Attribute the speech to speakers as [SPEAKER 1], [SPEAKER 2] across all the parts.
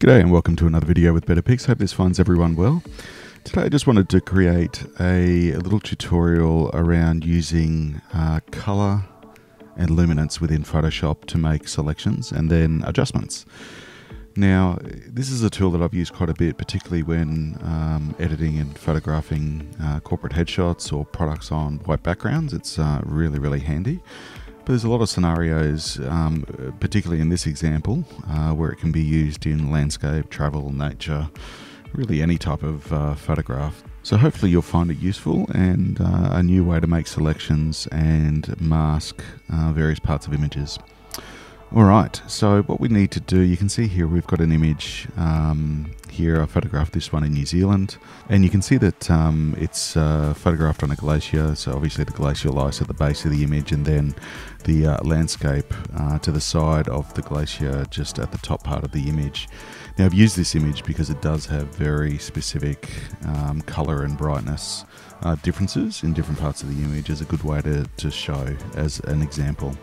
[SPEAKER 1] G'day and welcome to another video with Better Pics. Hope this finds everyone well. Today I just wanted to create a little tutorial around using color and luminance within Photoshop to make selections and then adjustments. Now, this is a tool that I've used quite a bit, particularly when editing and photographing corporate headshots or products on white backgrounds. It's really handy. But there's a lot of scenarios, particularly in this example, where it can be used in landscape, travel, nature, really any type of photograph. So hopefully you'll find it useful and a new way to make selections and mask various parts of images. Alright, so what we need to do, you can see here we've got an image here. I photographed this one in New Zealand, and you can see that it's photographed on a glacier, so obviously the glacial ice at the base of the image, and then the landscape to the side of the glacier just at the top part of the image. Now I've used this image because it does have very specific colour and brightness differences in different parts of the image as a good way to show as an example.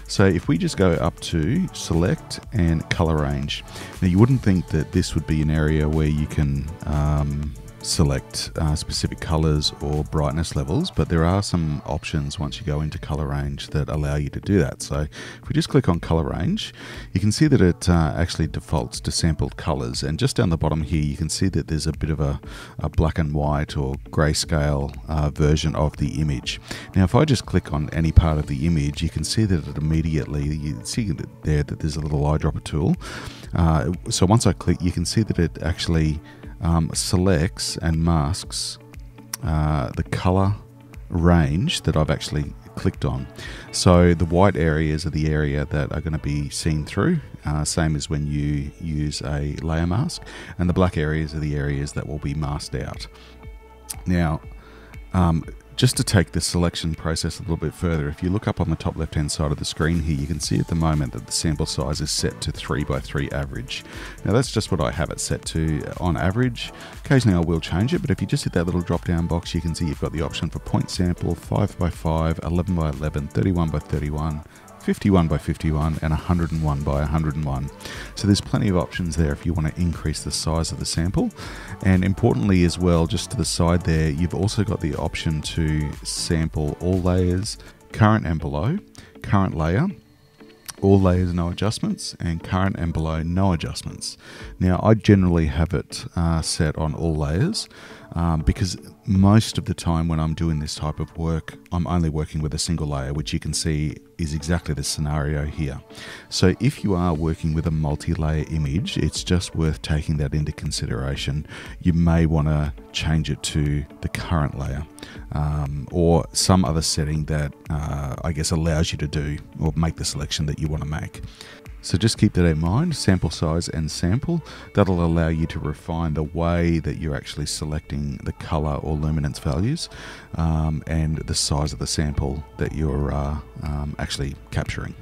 [SPEAKER 1] So if we just go up to select and color range, now you wouldn't think that this would be an area where you can select specific colors or brightness levels, but there are some options once you go into color range that allow you to do that. So if we just click on color range, you can see that it actually defaults to sampled colors, and just down the bottom here you can see that there's a bit of a black and white or grayscale version of the image. Now if I just click on any part of the image, you can see that it immediately, you see there that there's a little eyedropper tool. So once I click, you can see that it actually selects and masks the color range that I've actually clicked on. So the white areas are the area that are going to be seen through, same as when you use a layer mask, and the black areas are the areas that will be masked out. Now just to take the selection process a little bit further, if you look up on the top left hand side of the screen here, you can see at the moment that the sample size is set to 3:3 average. Now that's just what I have it set to on average. Occasionally I will change it, but if you just hit that little drop down box, you can see you've got the option for point sample, 5:5, 11:11, 31:31, 51:51 and 101:101. So there's plenty of options there if you want to increase the size of the sample. And importantly as well, just to the side there, you've also got the option to sample all layers, current and below, current layer, all layers no adjustments, and current and below no adjustments. Now I generally have it set on all layers because most of the time when I'm doing this type of work, I'm only working with a single layer, which you can see is exactly the scenario here. So if you are working with a multi-layer image, it's just worth taking that into consideration. You may want to change it to the current layer or some other setting that I guess allows you to do or make the selection that you want to make. So just keep that in mind, sample size and sample. That'll allow you to refine the way that you're actually selecting the color or luminance values and the size of the sample that you're actually capturing.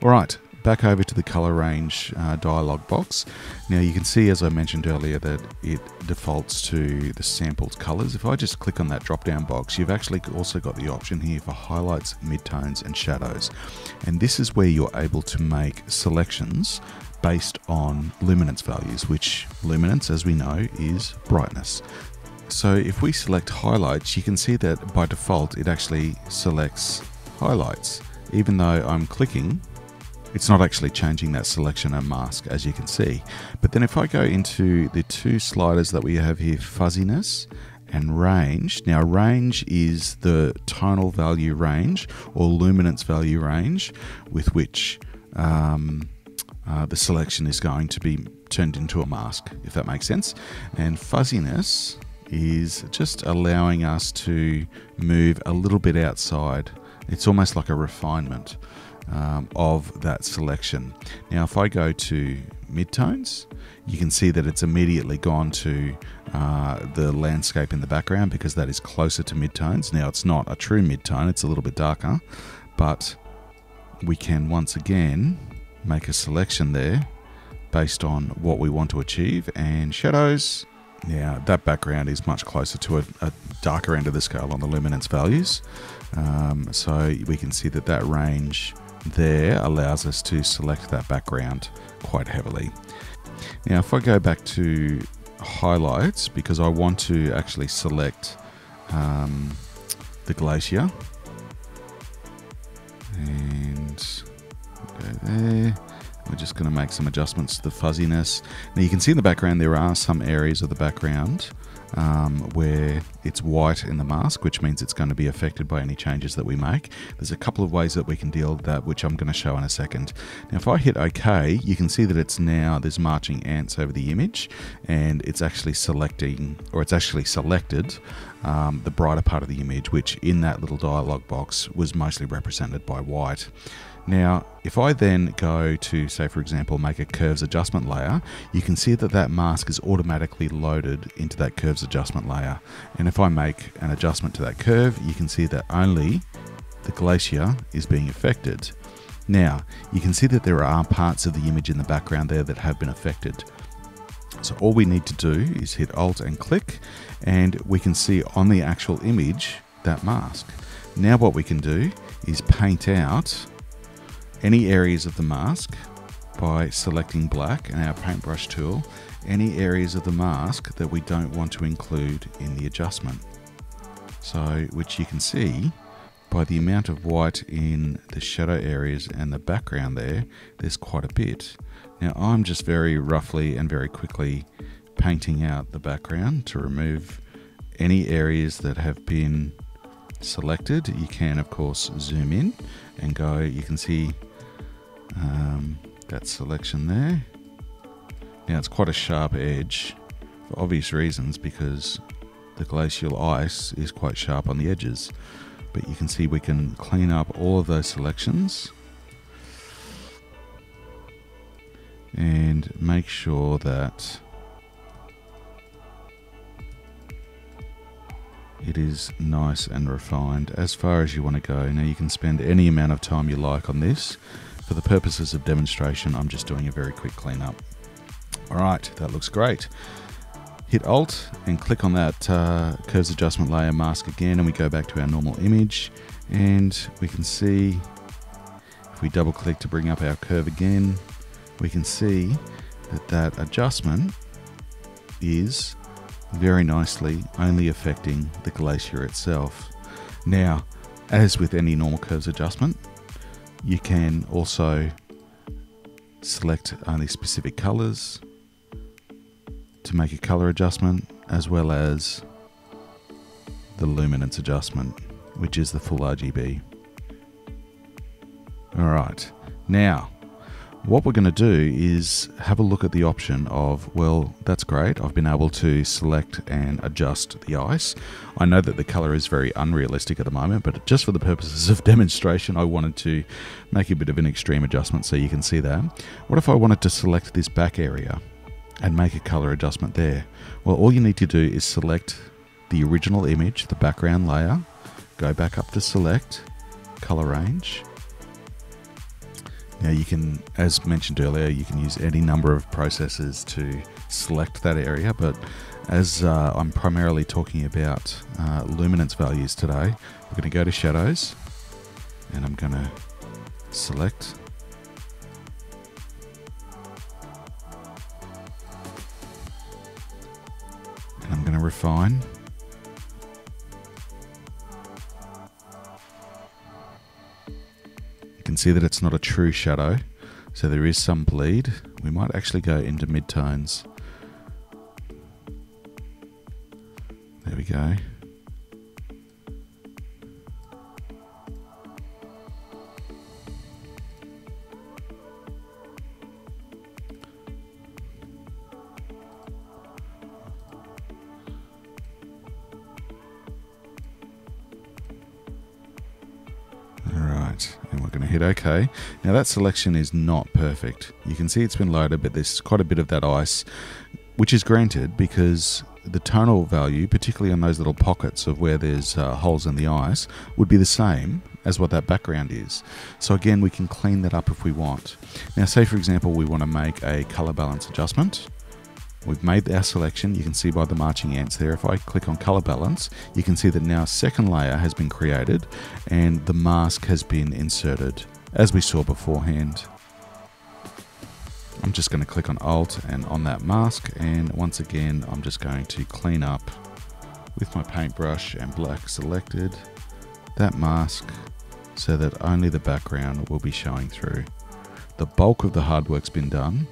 [SPEAKER 1] All right, back over to the color range dialog box. Now you can see, as I mentioned earlier, that it defaults to the sampled colors. If I just click on that drop down box, you've actually also got the option here for highlights, midtones and shadows. And this is where you're able to make selections based on luminance values, which luminance, as we know, is brightness. So if we select highlights, you can see that by default it actually selects highlights. Even though I'm clicking, it's not actually changing that selection and mask, as you can see. But then if I go into the two sliders that we have here, fuzziness and range. Now range is the tonal value range or luminance value range with which the selection is going to be turned into a mask, if that makes sense. And fuzziness is just allowing us to move a little bit outside. It's almost like a refinement of that selection. Now if I go to midtones, you can see that it's immediately gone to the landscape in the background because that is closer to midtones. Now it's not a true midtone, it's a little bit darker, but we can once again make a selection there based on what we want to achieve. And shadows, now that background is much closer to a darker end of the scale on the luminance values. So we can see that that range there allows us to select that background quite heavily. Now if I go back to highlights, because I want to actually select the glacier, and go there. We're just going to make some adjustments to the fuzziness. Now you can see in the background there are some areas of the background where it's white in the mask, which means it's going to be affected by any changes that we make. There's a couple of ways that we can deal with that, which I'm going to show in a second. Now if I hit OK, you can see that it's now, there's marching ants over the image, and it's actually selecting, or it's actually selected the brighter part of the image, which in that little dialog box was mostly represented by white. Now, if I then go to, say for example, make a curves adjustment layer, you can see that that mask is automatically loaded into that curves adjustment layer. And if I make an adjustment to that curve, you can see that only the glacier is being affected. Now, you can see that there are parts of the image in the background there that have been affected. So all we need to do is hit Alt and click, and we can see on the actual image that mask. Now what we can do is paint out any areas of the mask by selecting black and our paintbrush tool, any areas of the mask that we don't want to include in the adjustment. So, which you can see by the amount of white in the shadow areas and the background there, there's quite a bit. Now I'm just very roughly and very quickly painting out the background to remove any areas that have been selected. You can of course zoom in and go, you can see that selection there. Now it's quite a sharp edge for obvious reasons, because the glacial ice is quite sharp on the edges, but you can see we can clean up all of those selections and make sure that it is nice and refined as far as you want to go. Now you can spend any amount of time you like on this. For the purposes of demonstration, I'm just doing a very quick cleanup. Alright, that looks great. Hit Alt and click on that curves adjustment layer mask again, and we go back to our normal image, and we can see, if we double click to bring up our curve again, we can see that that adjustment is very nicely only affecting the glacier itself. Now, as with any normal curves adjustment, you can also select only specific colors to make a color adjustment, as well as the luminance adjustment, which is the full RGB. Alright, now what we're going to do is have a look at the option of, well, that's great, I've been able to select and adjust the ice. I know that the color is very unrealistic at the moment, but just for the purposes of demonstration, I wanted to make a bit of an extreme adjustment so you can see that. What if I wanted to select this back area and make a color adjustment there? Well, all you need to do is select the original image, the background layer, go back up to select, color range. Now you can, as mentioned earlier, you can use any number of processes to select that area, but as I'm primarily talking about luminance values today, we're going to go to shadows, and I'm going to select and I'm going to refine. You can see that it's not a true shadow, so there is some bleed. We might actually go into midtones. There we go. And we're going to hit OK. Now that selection is not perfect. You can see it's been loaded, but there's quite a bit of that ice, which is granted because the tonal value, particularly on those little pockets of where there's holes in the ice, would be the same as what that background is. So again, we can clean that up if we want. Now say for example we want to make a color balance adjustment. We've made our selection. You can see by the marching ants there, if I click on color balance, you can see that now a second layer has been created and the mask has been inserted as we saw beforehand. I'm just going to click on Alt and on that mask, and once again I'm just going to clean up with my paintbrush and black selected that mask so that only the background will be showing through. The bulk of the hard work's been done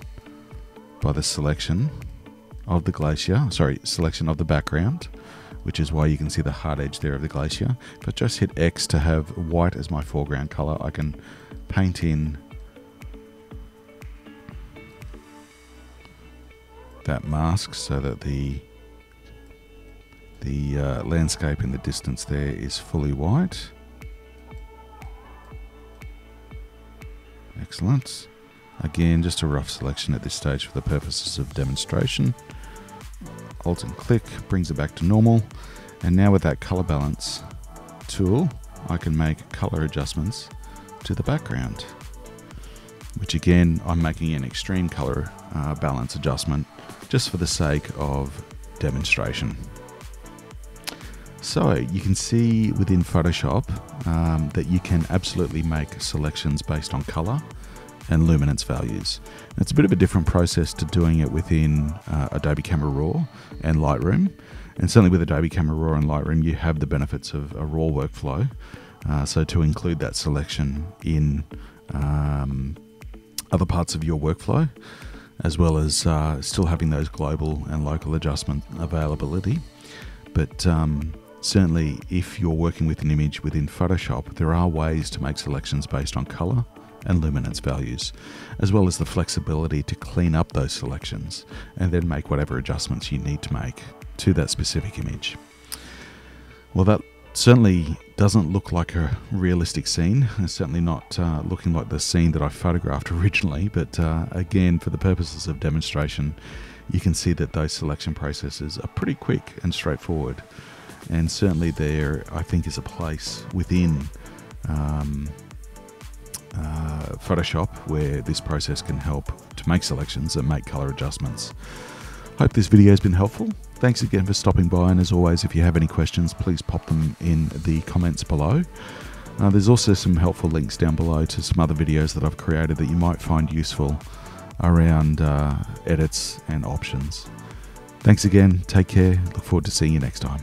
[SPEAKER 1] by the selection of the glacier, selection of the background, which is why you can see the hard edge there of the glacier. If I just hit X to have white as my foreground color, I can paint in that mask so that the landscape in the distance there is fully white. Excellent. Again, just a rough selection at this stage for the purposes of demonstration. Alt and click brings it back to normal. And now with that color balance tool, I can make color adjustments to the background, which again, I'm making an extreme color balance adjustment just for the sake of demonstration. So you can see within Photoshop that you can absolutely make selections based on color and luminance values. It's a bit of a different process to doing it within Adobe Camera Raw and Lightroom. And certainly with Adobe Camera Raw and Lightroom, you have the benefits of a raw workflow. So to include that selection in other parts of your workflow, as well as still having those global and local adjustment availability. But certainly if you're working with an image within Photoshop, there are ways to make selections based on color and luminance values, as well as the flexibility to clean up those selections and then make whatever adjustments you need to make to that specific image. Well, that certainly doesn't look like a realistic scene. It's certainly not looking like the scene that I photographed originally, but again, for the purposes of demonstration, you can see that those selection processes are pretty quick and straightforward. And certainly there, I think, is a place within Photoshop where this process can help to make selections and make color adjustments. Hope this video has been helpful. Thanks again for stopping by, and as always, if you have any questions, please pop them in the comments below. There's also some helpful links down below to some other videos that I've created that you might find useful around edits and options. Thanks again, take care, look forward to seeing you next time.